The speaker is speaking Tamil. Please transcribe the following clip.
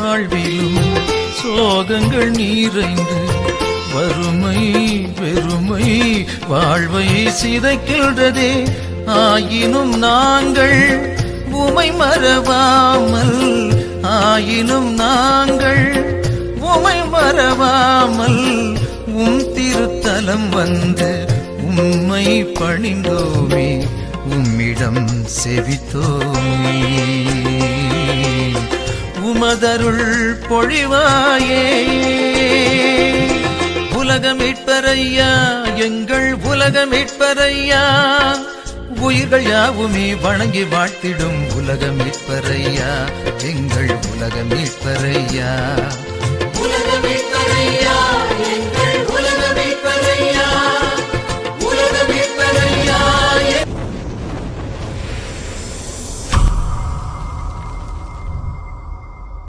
வாழ்விலும் சோகங்கள் நிறைந்து வறுமை வெறுமை வாழ்வை சிதைக்கின்றதே. ஆயினும் நாங்கள் உமை மறவாமல், ஆயினும் நாங்கள் உமை மறவாமல் திருத்தலம் வந்து உம்மை பணிந்தோமே, உம்மிடம் செவித்தோமே. உமதருள் பொழிவாயே உலக மீட்பரையா, எங்கள் உலக மீட்பரையா. உயிர்கள் யாவுமே வணங்கி வாழ்த்திடும் உலக மீட்பரையா, எங்கள் உலக மீட்பரையா. உலக மீட்பரையா, எங்கள்